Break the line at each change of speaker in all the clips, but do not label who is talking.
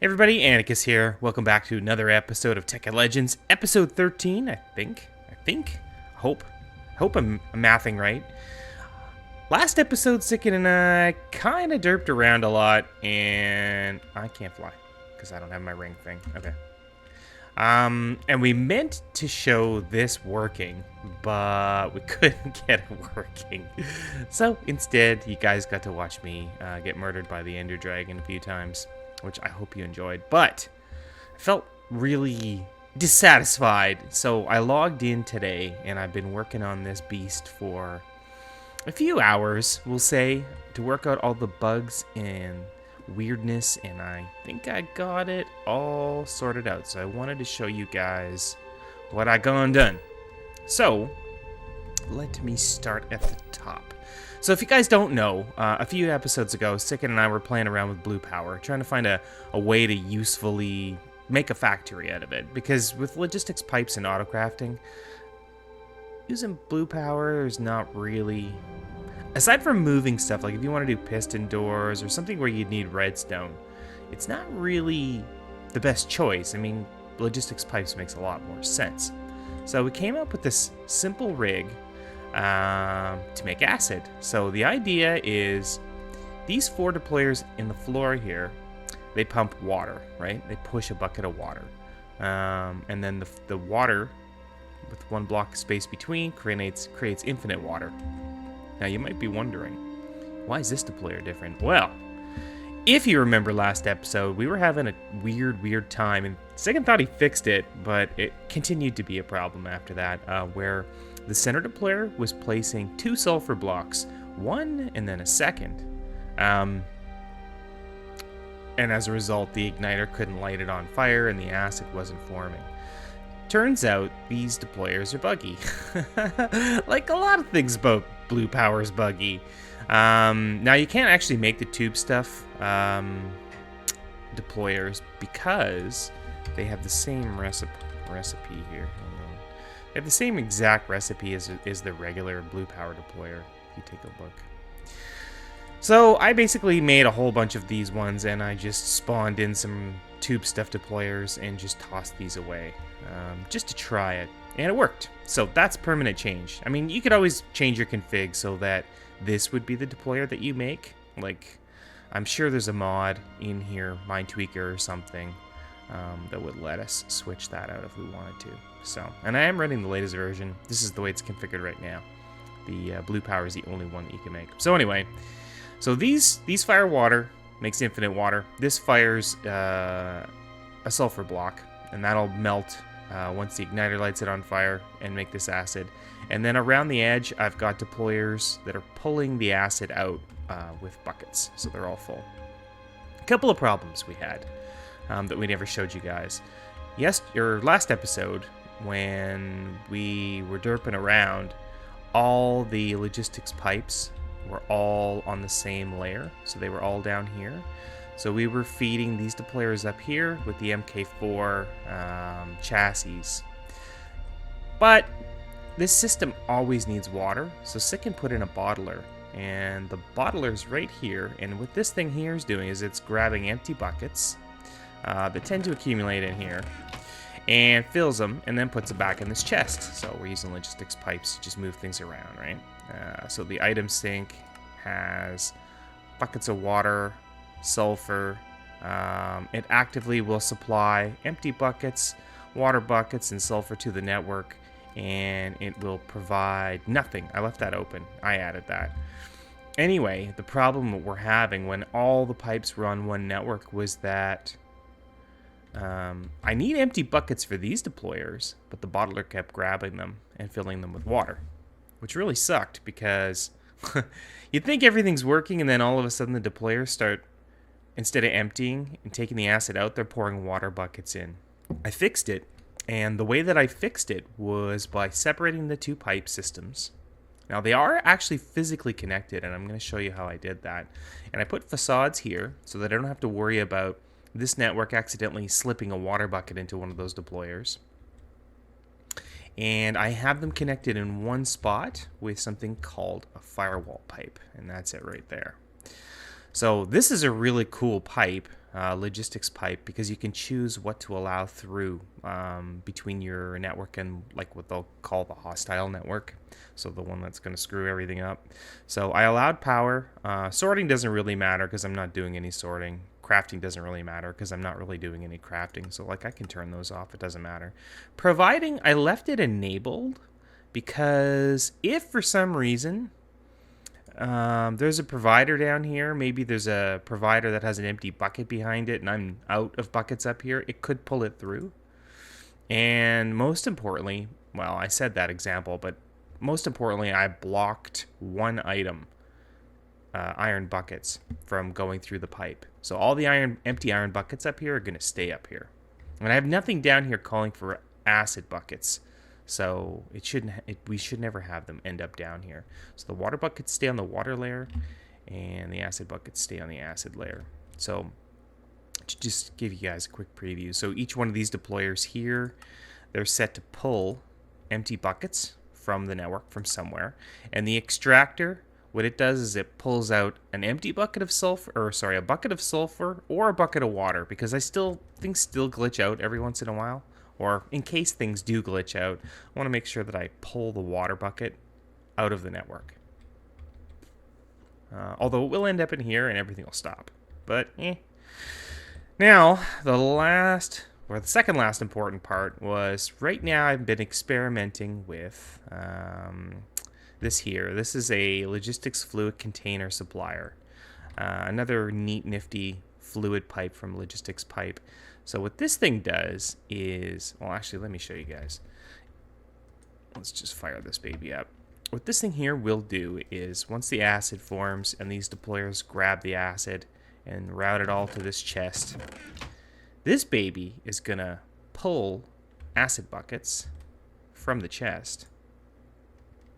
Everybody, Antikas here. Welcome back to another episode of Tekkit Legends, episode 13, I think. Hope I'm mathing right. Last episode, Sicken and I kind of derped around a lot, and I can't fly, because I don't have my ring thing. Okay. And we meant to show this working, but we couldn't get it working. So instead, you guys got to watch me get murdered by the Ender Dragon a few times, which I hope you enjoyed. But I felt really dissatisfied, so I logged in today, and I've been working on this beast for a few hours, we'll say, to work out all the bugs and weirdness, and I think I got it all sorted out. So I wanted to show you guys what I gone done. So let me start at the top. So if you guys don't know, a few episodes ago, Sicken and I were playing around with blue power, trying to find a way to usefully make a factory out of it. Because with logistics pipes and autocrafting, using blue power is not really... Aside from moving stuff, like if you want to do piston doors or something where you'd need redstone, it's not really the best choice. I mean, logistics pipes makes a lot more sense. So we came up with this simple rig to make acid. So the idea is these 4 deployers in the floor here, they pump water, right? They push a bucket of water. And then the water, with 1 block of space between, creates infinite water. Now you might be wondering, why is this deployer different? Well, if you remember last episode, we were having a weird time, and Sicken thought he fixed it, but it continued to be a problem after that, where the center deployer was placing 2 sulfur blocks, one and then a second. And as a result, the igniter couldn't light it on fire and the acid wasn't forming. Turns out these deployers are buggy. Like a lot of things about blue power is buggy. Now you can't actually make the tube stuff deployers because they have the same recipe here. They have the same exact recipe as the regular blue power deployer, if you take a look. So I basically made a whole bunch of these ones, and I just spawned in some tube stuff deployers and just tossed these away, just to try it, and it worked. So that's permanent change. I mean, you could always change your config so that this would be the deployer that you make. Like, I'm sure there's a mod in here, Mindtweaker or something, that would let us switch that out if we wanted to. So, and I am running the latest version. This is the way it's configured right now. The blue power is the only one that you can make. So anyway, so these fire water, makes infinite water. This fires a sulfur block, and that'll melt once the igniter lights it on fire and make this acid. And then around the edge, I've got deployers that are pulling the acid out with buckets, so they're all full. A couple of problems we had that we never showed you guys. Last episode, when we were derping around, all the logistics pipes were all on the same layer, so they were all down here. So we were feeding these deployers up here with the MK4 chassis. But this system always needs water, so Sicken put in a bottler. And the bottler's right here, and what this thing here is doing is it's grabbing empty buckets that tend to accumulate in here, and fills them, and then puts it back in this chest. So we're using logistics pipes to just move things around, right? So the item sink has buckets of water, sulfur. It actively will supply empty buckets, water buckets, and sulfur to the network, and it will provide nothing. I left that open. I added that. Anyway, the problem that we're having when all the pipes were on one network was that I need empty buckets for these deployers, but the bottler kept grabbing them and filling them with water, which really sucked because you'd think everything's working, and then all of a sudden the deployers start, instead of emptying and taking the acid out, they're pouring water buckets in. I fixed it, and the way that I fixed it was by separating the 2 pipe systems. Now they are actually physically connected, and I'm going to show you how I did that. And I put facades here so that I don't have to worry about this network accidentally slipping a water bucket into one of those deployers. And I have them connected in one spot with something called a firewall pipe, and that's it right there. So this is a really cool pipe. logistics pipe, because you can choose what to allow through between your network and like what they'll call the hostile network, so the one that's going to screw everything up. So I allowed power. Sorting doesn't really matter because I'm not doing any sorting. Crafting doesn't really matter because I'm not really doing any crafting, so like I can turn those off, it doesn't matter. Providing, I left it enabled because if for some reason there's a provider down here, maybe there's a provider that has an empty bucket behind it and I'm out of buckets up here, it could pull it through. And most importantly, well, I said that example, but most importantly, I blocked one item, iron buckets, from going through the pipe. So all the empty iron buckets up here are going to stay up here. And I have nothing down here calling for acid buckets. So we should never have them end up down here. So the water buckets stay on the water layer, and the acid buckets stay on the acid layer. So to just give you guys a quick preview. So each one of these deployers here, they're set to pull empty buckets from the network from somewhere. And the extractor, what it does is it pulls out an empty bucket of sulfur, a bucket of sulfur or a bucket of water, because things still glitch out every once in a while. Or in case things do glitch out, I want to make sure that I pull the water bucket out of the network. Although it will end up in here and everything will stop. But, Now, the second last important part was, right now I've been experimenting with this here. This is a logistics fluid container supplier. Another neat, nifty fluid pipe from Logistics Pipe. So what this thing does is, well, actually, let me show you guys. Let's just fire this baby up. What this thing here will do is, once the acid forms and these deployers grab the acid and route it all to this chest, this baby is going to pull acid buckets from the chest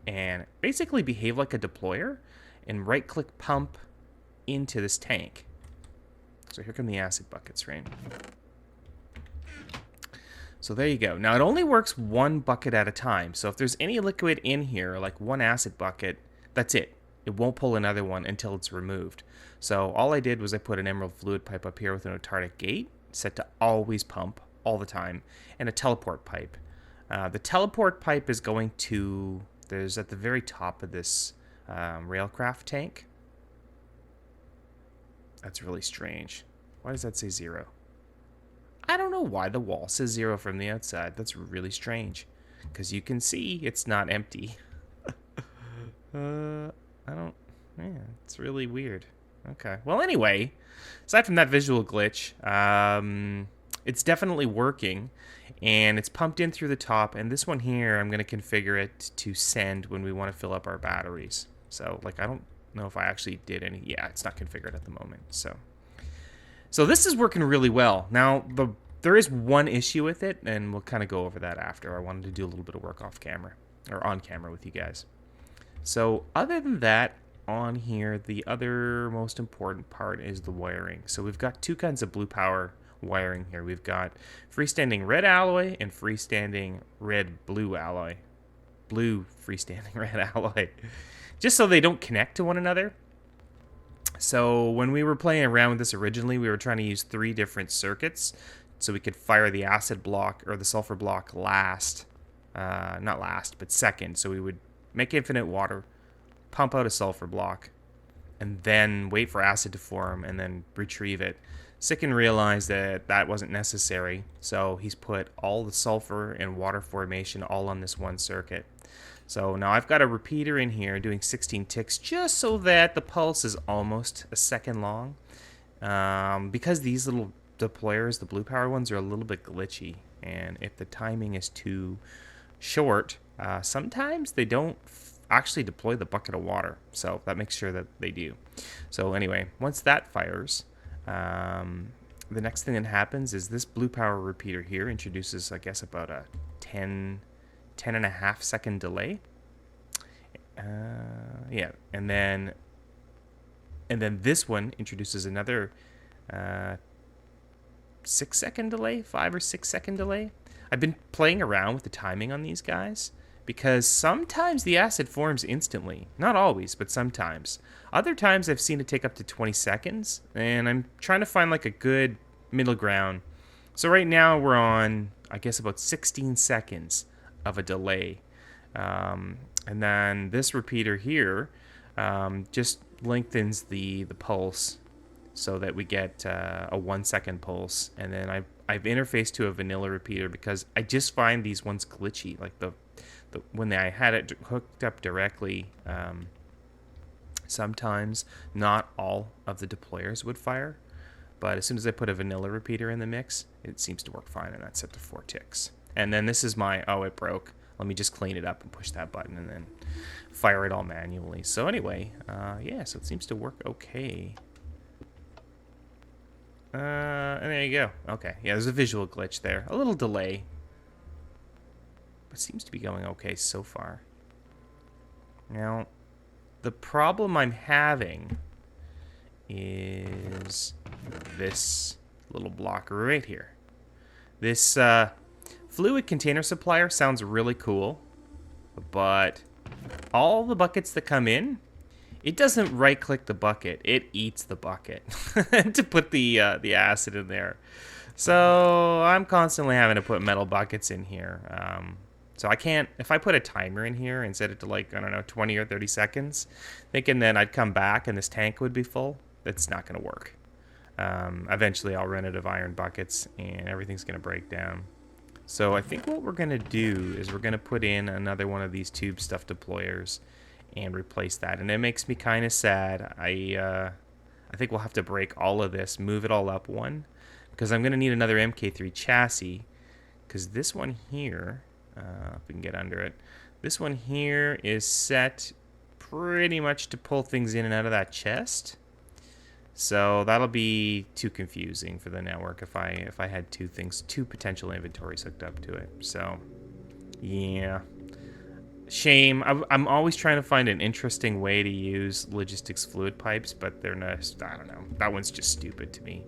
and basically behave like a deployer and right-click pump into this tank. So here come the acid buckets, right? So there you go. Now it only works one bucket at a time. So if there's any liquid in here, like one acid bucket, that's it. It won't pull another one until it's removed. So all I did was I put an emerald fluid pipe up here with an otardic gate, set to always pump all the time, and a teleport pipe. The teleport pipe is going to, there's at the very top of this railcraft tank. That's really strange. Why does that say 0? I don't know why the wall says 0 from the outside. That's really strange. Because you can see it's not empty. It's really weird. Okay. Well, anyway, aside from that visual glitch, it's definitely working. And it's pumped in through the top. And this one here, I'm going to configure it to send when we want to fill up our batteries. So, like, I don't know if I actually did any. Yeah, it's not configured at the moment. So this is working really well. Now, there is one issue with it, and we'll kind of go over that after. I wanted to do a little bit of work off camera, or on camera with you guys. So other than that, on here, the other most important part is the wiring. So we've got two kinds of blue power wiring here. We've got freestanding red alloy and freestanding red-blue alloy. Blue freestanding red alloy. Just so they don't connect to one another. So when we were playing around with this originally, we were trying to use 3 different circuits so we could fire the acid block or the sulfur block last. Not last, but second. So we would make infinite water, pump out a sulfur block, and then wait for acid to form and then retrieve it. Sicken realized that that wasn't necessary, so he's put all the sulfur and water formation all on this one circuit. So now I've got a repeater in here doing 16 ticks just so that the pulse is almost a second long. Because these little deployers, the blue power ones, are a little bit glitchy. And if the timing is too short, sometimes they don't actually deploy the bucket of water. So that makes sure that they do. So anyway, once that fires, the next thing that happens is this blue power repeater here introduces, I guess, about a 10.5 second delay. Yeah, and then this one introduces another 6 second delay, 5 or 6 second delay. I've been playing around with the timing on these guys because sometimes the acid forms instantly. Not always, but sometimes. Other times I've seen it take up to 20 seconds, and I'm trying to find like a good middle ground. So right now we're on, I guess, about 16 seconds of a delay. And then this repeater here just lengthens the pulse so that we get a 1 second pulse. And then I've interfaced to a vanilla repeater because I just find these ones glitchy. Like when I had it hooked up directly, sometimes not all of the deployers would fire. But as soon as I put a vanilla repeater in the mix, it seems to work fine, and that's set to 4 ticks. And then this is my, oh, it broke. Let me just clean it up and push that button and then fire it all manually. So anyway, yeah, so it seems to work okay. And there you go. Okay, yeah, there's a visual glitch there. A little delay. But it seems to be going okay so far. Now, the problem I'm having is this little blocker right here. This fluid container supplier sounds really cool, but all the buckets that come in, it doesn't right-click the bucket. It eats the bucket to put the acid in there. So I'm constantly having to put metal buckets in here. So I can't, if I put a timer in here and set it to like, I don't know, 20 or 30 seconds, thinking then I'd come back and this tank would be full, that's not going to work. Eventually I'll run out of iron buckets and everything's going to break down. So I think what we're going to do is we're going to put in another one of these tube stuff deployers and replace that. And it makes me kind of sad. I think we'll have to break all of this, move it all up one, because I'm going to need another MK3 chassis, because this one here, if we can get under it, this one here is set pretty much to pull things in and out of that chest. So that'll be too confusing for the network if I had two potential inventories hooked up to it. So yeah, shame. I'm always trying to find an interesting way to use logistics fluid pipes, but they're not. I don't know. That one's just stupid to me.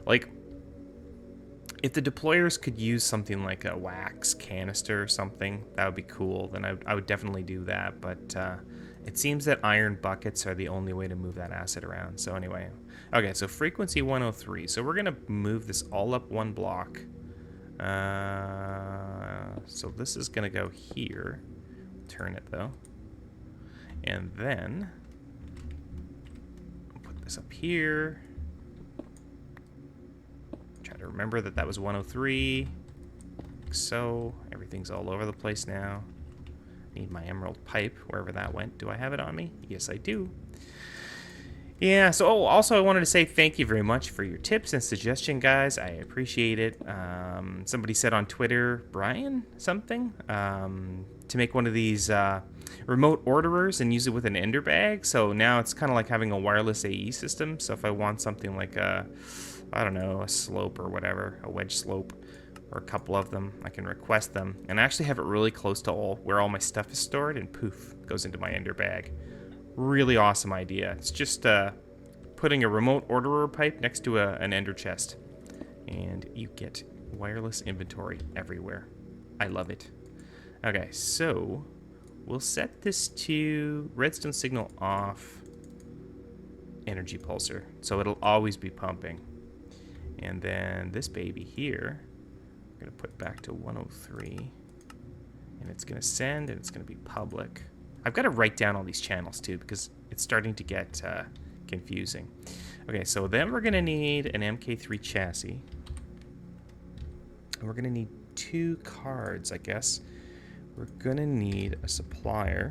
Like, if the deployers could use something like a wax canister or something, that would be cool. Then I would definitely do that. But it seems that iron buckets are the only way to move that acid around. So anyway, okay, so frequency 103. So we're going to move this all up one block. So this is going to go here. Turn it, though. And then I'll put this up here. Try to remember that was 103. Like so. Everything's all over the place now. Need my emerald pipe, wherever that went. Do I have it on me? Yes, I do. Yeah, so also I wanted to say thank you very much for your tips and suggestion, guys. I appreciate it. Somebody said on Twitter, Brian something, to make one of these remote orderers and use it with an ender bag. So now it's kind of like having a wireless AE system. So if I want something like a, I don't know, a slope or whatever, a wedge slope, or a couple of them, I can request them. And I actually have it really close to where all my stuff is stored, and poof, goes into my ender bag. Really awesome idea. It's just putting a remote orderer pipe next to an ender chest, and you get wireless inventory everywhere. I love it. Okay, so we'll set this to redstone signal off, energy pulsar, so it'll always be pumping. And then this baby here, I'm going to put back to 103, and it's going to send, and it's going to be public. I've got to write down all these channels too, because it's starting to get confusing. Okay, so then we're going to need an MK3 chassis, and we're going to need 2 cards, I guess. We're going to need a supplier,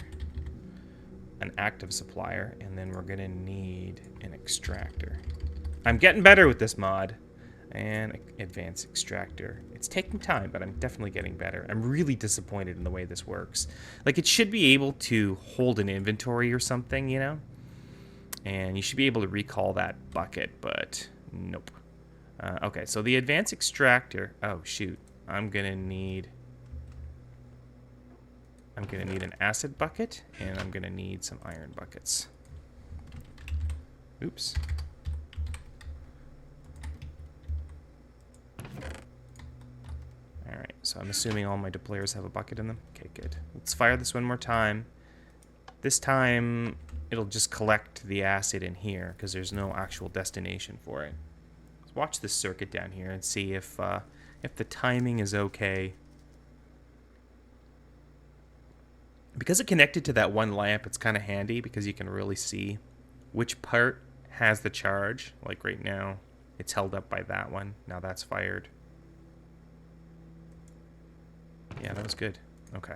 an active supplier, and then we're going to need an extractor. I'm getting better with this mod. And advanced extractor. It's taking time, but I'm definitely getting better. I'm really disappointed in the way this works. Like, it should be able to hold an inventory or something, you know? And you should be able to recall that bucket, but nope. Okay, so the advanced extractor... Oh, shoot. I'm gonna need an acid bucket, and I'm gonna need some iron buckets. Oops. Alright, So I'm assuming all my deployers have a bucket in them. Okay, good. Let's fire this one more time. This time, it'll just collect the acid in here because there's no actual destination for it. Let's watch this circuit down here and see if the timing is okay. Because it connected to that one lamp, it's kind of handy because you can really see which part has the charge. Like right now, it's held up by that one. Now that's fired. Yeah, that was good. Okay.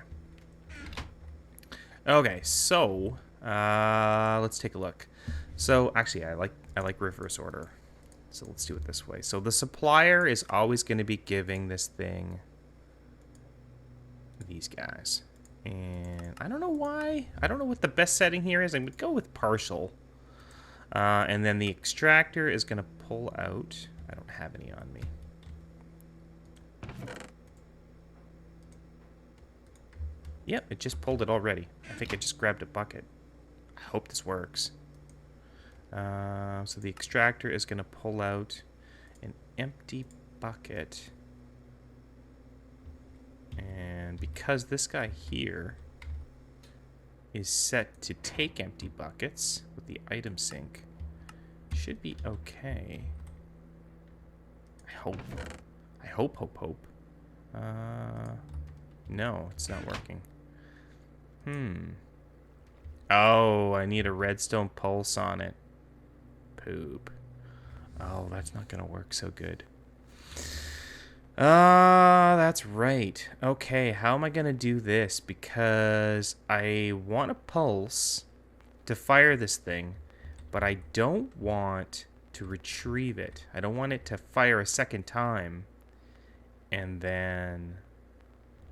Okay, so let's take a look. So actually, I like reverse order. So let's do it this way. So the supplier is always going to be giving this thing these guys. And I don't know why. I don't know what the best setting here is. I'm going to go with partial. And then the extractor is going to pull out. I don't have any on me. Yep, it just pulled it already. I think it just grabbed a bucket. I hope this works. So the extractor is going to pull out an empty bucket. And because this guy here is set to take empty buckets with the item sync, should be okay. I hope. I hope. No, it's not working. Oh, I need a redstone pulse on it. Poop. Oh, that's not gonna work so good. That's right. Okay, how am I gonna do this? Because I want a pulse to fire this thing, but I don't want to retrieve it. I don't want it to fire a second time and then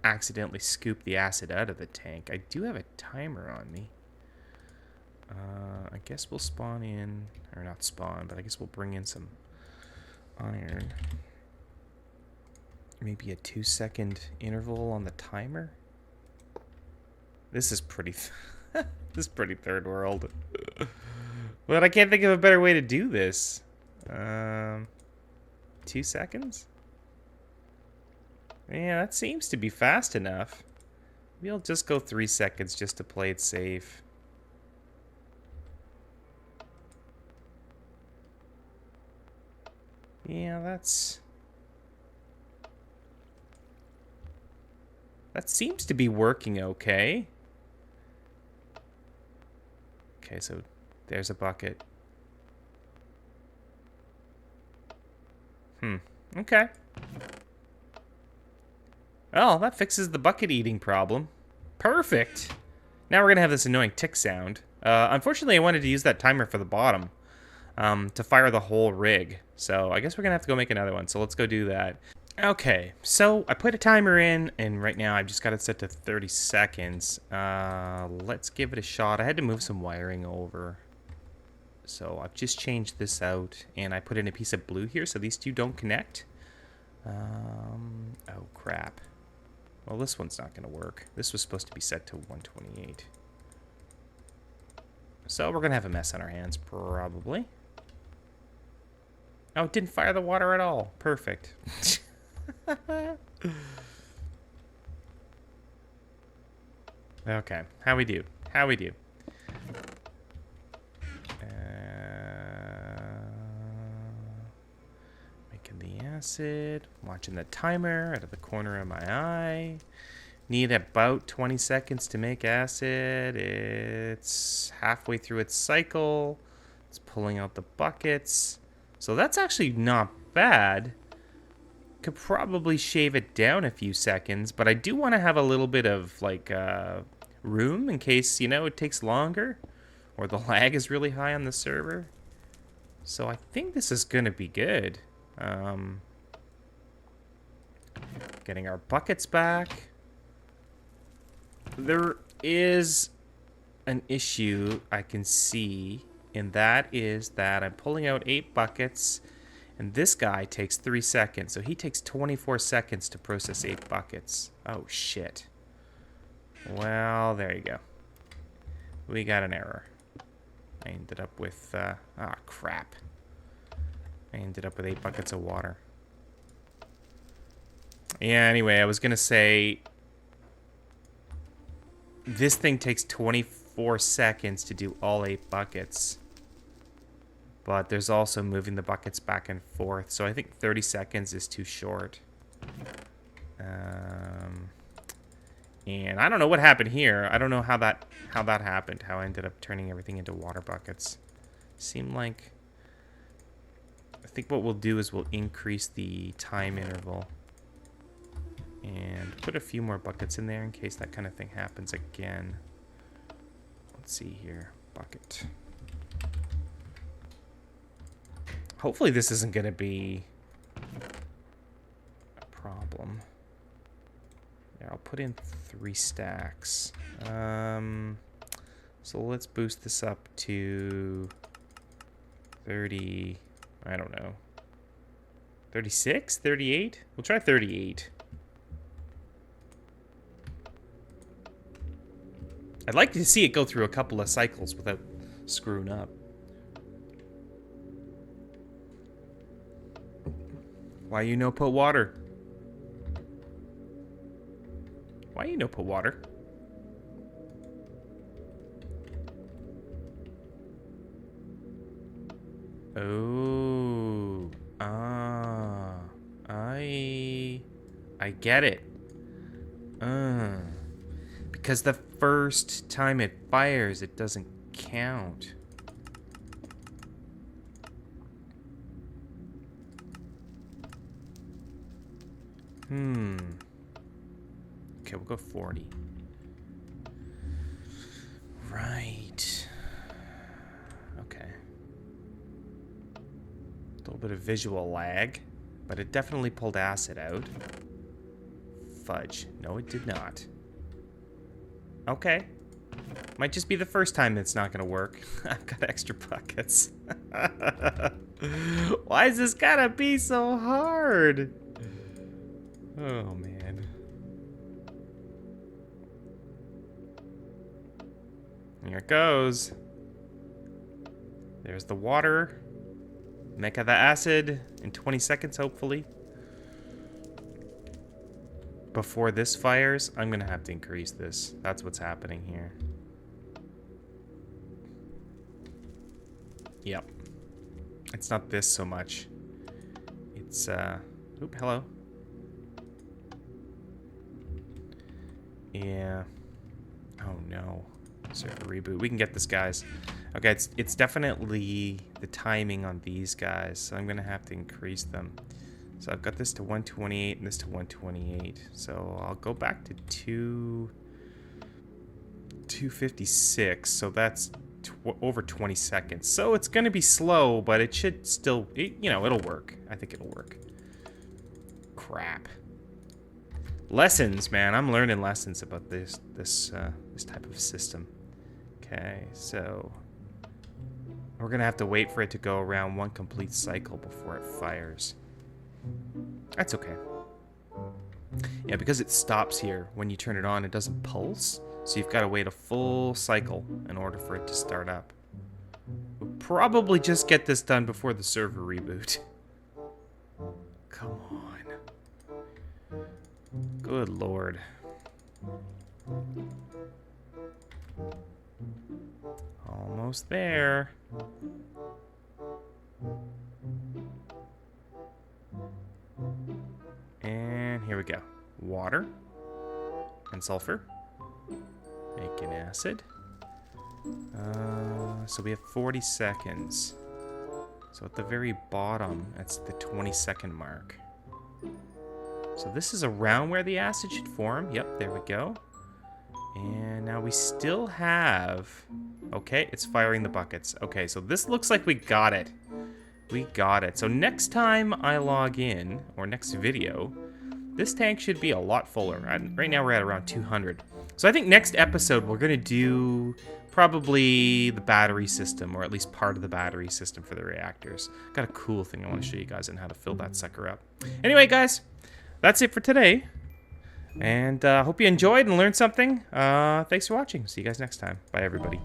accidentally scoop the acid out of the tank. I do have a timer on me. I guess we'll spawn in, or not spawn, but I guess we'll bring in some iron. Maybe a 2-second interval on the timer. This is pretty, this is pretty third world. But I can't think of a better way to do this. 2 seconds? Yeah, that seems to be fast enough. Maybe I'll just go 3 seconds just to play it safe. Yeah, that seems to be working okay. Okay, so there's a bucket. Okay. Oh, that fixes the bucket eating problem. Perfect. Now we're going to have this annoying tick sound. Unfortunately, I wanted to use that timer for the bottom to fire the whole rig. So I guess we're going to have to go make another one. So let's go do that. Okay, so I put a timer in, and right now I've just got it set to 30 seconds. Let's give it a shot. I had to move some wiring over. So I've just changed this out, and I put in a piece of blue here so these two don't connect. Oh, crap. Well, this one's not going to work. This was supposed to be set to 128. So we're going to have a mess on our hands, probably. Oh, it didn't fire the water at all. Perfect. Okay, how we do? Making the acid, watching the timer out of the corner of my eye. Need about 20 seconds to make acid. It's halfway through its cycle. It's pulling out the buckets. So that's actually not bad. Could probably shave it down a few seconds, but I do want to have a little bit of like room in case, you know, it takes longer or the lag is really high on the server. So I think this is going to be good. Getting our buckets back. There is an issue I can see, and that is that I'm pulling out 8 buckets. And this guy takes 3 seconds, so he takes 24 seconds to process 8 buckets. Oh, shit. Well, there you go. We got an error. I ended up with, crap. I ended up with 8 buckets of water. Yeah, anyway, I was going to say this thing takes 24 seconds to do all 8 buckets. But there's also moving the buckets back and forth. So I think 30 seconds is too short. And I don't know what happened here. I don't know how that happened. How I ended up turning everything into water buckets. Seemed like... I think what we'll do is we'll increase the time interval. And put a few more buckets in there in case that kind of thing happens again. Let's see here. Bucket. Hopefully this isn't going to be a problem. Yeah, I'll put in 3 stacks. So let's boost this up to 30, I don't know. 36? 38? We'll try 38. I'd like to see it go through a couple of cycles without screwing up. Why you no put water? Why you no put water? Oh. Ah. I get it. Because the first time it fires, it doesn't count. Okay, we'll go 40. Right. Okay. A little bit of visual lag, but it definitely pulled acid out. Fudge. No, it did not. Okay. Might just be the first time it's not gonna work. I've got extra buckets. Why is this gotta be so hard? Oh, man. Here it goes. There's the water. Mecha the acid in 20 seconds, hopefully. Before this fires, I'm going to have to increase this. That's what's happening here. Yep. It's not this so much. It's, oop, hello. Yeah. Oh, no. Server reboot. We can get this, guys. Okay, it's definitely the timing on these guys, so I'm going to have to increase them. So I've got this to 128 and this to 128. So I'll go back to 256. So that's over 20 seconds. So it's going to be slow, but it should still, it'll work. I think it'll work. Crap. Lessons, man. I'm learning lessons about this type of system. Okay, so we're gonna have to wait for it to go around 1 complete cycle before it fires. That's okay. Yeah, because it stops here when you turn it on, it doesn't pulse, so you've got to wait a full cycle in order for it to start up. We'll probably just get this done before the server reboot. Come on. Good lord. Almost there. And here we go. Water and sulfur. Make an acid. So we have 40 seconds. So at the very bottom, that's the 20-second mark. So this is around where the acid should form. Yep, there we go. And now we still have... Okay, it's firing the buckets. Okay, so this looks like we got it. We got it. So next time I log in, or next video, this tank should be a lot fuller. Right now we're at around 200. So I think next episode we're going to do probably the battery system, or at least part of the battery system for the reactors. Got a cool thing I want to show you guys on how to fill that sucker up. Anyway, guys, that's it for today. And hope you enjoyed and learned something. Thanks for watching. See you guys next time. Bye, everybody.